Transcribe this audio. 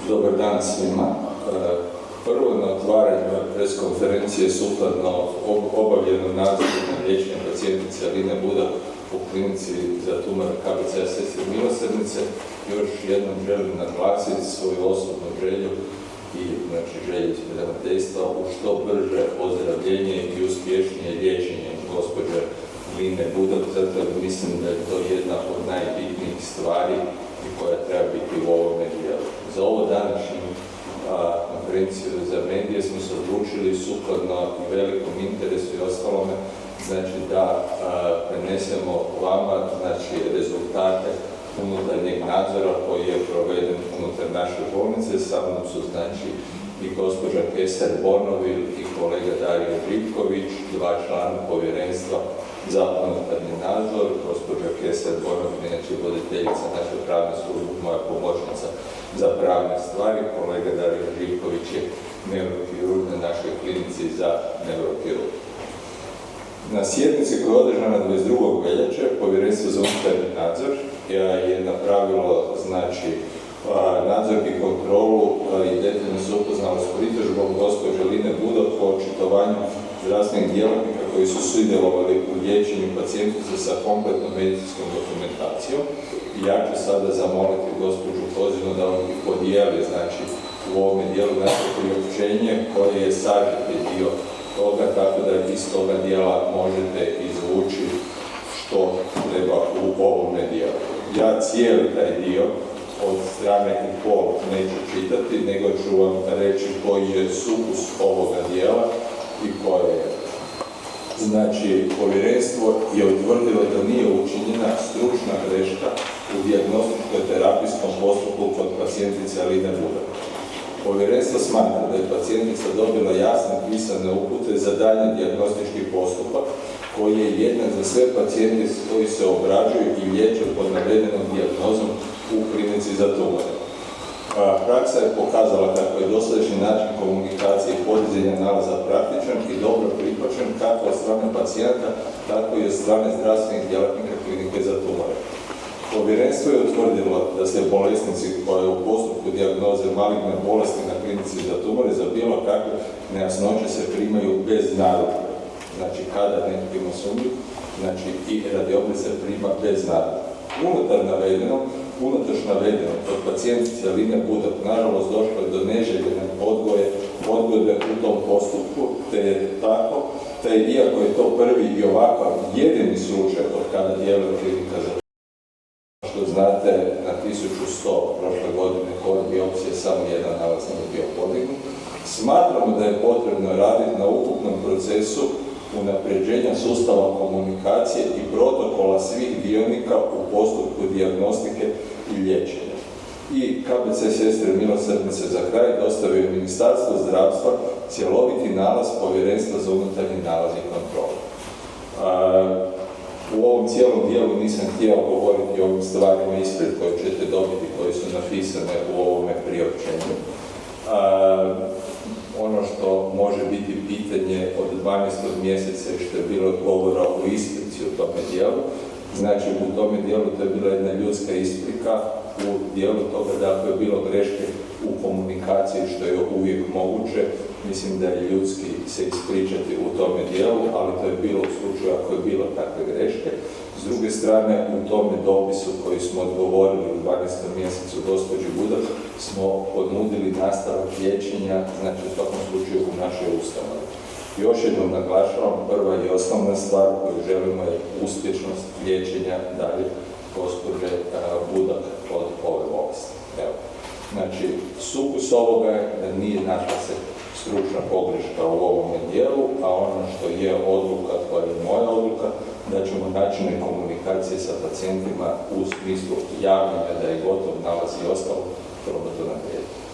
Dobar dan svima. Prvo, na otvaranju pres konferencije sukladno obavljenom nadzoru na liječenju pacijentice Aline Budak u klinici za tumore KBC-a Sestre Milosrdnice, još jednom želim naglasiti svoju osobnu želju i želju ravnateljstva u što brže ozdravljenje i uspješnije liječenje gospođe Aline Budak, zato mislim da je to jedna od najbitnijih stvari i koja treba biti u ovome dijelu. Za ovo današnju konferenciju za medije smo se odlučili sukladno velikom interesu i ostalome, znači da prenesemo vama rezultate unutarnjeg nadzora koji je proveden unutar naše bolnice. Sa mnom su i gospođa Keser Bornovil i kolega Dario Živković, dva člana povjerenstva za unutarnji nadzor. Gospođa Keser Bornovil je voditeljica naše pravne službe, moja pomoćnica za pravne stvari. Kolega Dario Živković je neurokirurg na našoj klinici za neurokirurg. Na sjednici koja je održana 22. veljače, Povjerenstvo za unutarnji nadzor je napravilo nadzor i kontrolu i detaljno se upoznalo s pritužbom gospođe Aline Budak po očitovanju zdravstvenih djelatnika koji su sudjelovali u liječenju pacijentice sa kompletnom medicinskom dokumentacijom. Ja ću sada zamoliti gospođu Kozinu da podijeli u ovome dijelu naše priopćenje koje je sažeti dio toga, tako da iz toga dijela možete izvući što treba u ovome dijelu. Ja cijeli taj dio od strane i pol neću čitati, nego ću vam reći koji je sukus ovoga dijela i koje je. Povjerenstvo je utvrdilo da nije učinjena stručna greška u dijagnostičko-terapijskom postupku kod pacijentice Aline Budak. Povjerenstvo smatra da je pacijentica dobila jasne pisane upute za daljnji dijagnostički postupak koji je jednak za sve pacijente koji se obrađuju i liječe pod navedenom dijagnozom u klinici za tumore. Praksa je pokazala kako je dosadašnji način komunikacije i podizanja nalaza praktičan i dobro prihvaćen kako od strane pacijenta, tako i od strane zdravstvenih djelatnika klinike za tumore. Povjerenstvo je utvrdilo da se bolesnici koje u postupku dijagnoze maligne bolesti na klinici za tumore za bilo kakve nejasnoće se primaju bez narudžbe. Kada netko ima sumnju, i radiopis se prima bez narudžbe. Unatoč navedenom, kod pacijentice Aline Budak nažalost došlo je do neželjene odgode u tom postupku, te iako je to prvi i ovakav jedini slučaj od kada djeluje klinika za što znate, na 1100 prošle godine kod biopsije samo jedan nalaz nije bio podignut. Smatramo da je potrebno raditi na ukupnom procesu unapređenja sustava komunikacije i protokola svih dionika u postupku dijagnostike i liječenja. I KBC Sestre Milosrdnice za kraj dostavio je Ministarstvo zdravstva cjeloviti nalaz Povjerenstva za unutarnji nalaz i kontrolu. U ovom cijelom dijelu nisam htio govoriti o ovim stvarima ispred koje ćete dobiti, koje su napisane u ovome priopćenju. Ono što može biti pitanje od 12. mjeseca što je bilo govora o isprici u tome dijelu. U tome dijelu to je bila jedna ljudska isprika u dijelu toga da ako je bilo greške u komunikaciji, što je uvijek moguće, mislim da je ljudski se ispričati u tome dijelu, ali to je bilo u slučaju ako je bilo takve greške. S druge strane, u tome dopisu koji smo odgovorili u 12. mjesecu gospođi Budak smo ponudili nastavak liječenja, u svakom slučaju u našoj ustanovi. Još jednom naglašavam, prva i osnovna stvar koju želimo je uspješnost liječenja dalje gospođe Budak od ove bolesti. Sukus ovoga je da nije našla se stručna pogreška u ovome dijelu, a ono što je odluka, koja je moja odluka, da ćemo načine komunikacije sa pacijentima u smislu javljanja da je gotov nalaz i ostalo, probati to naprijediti.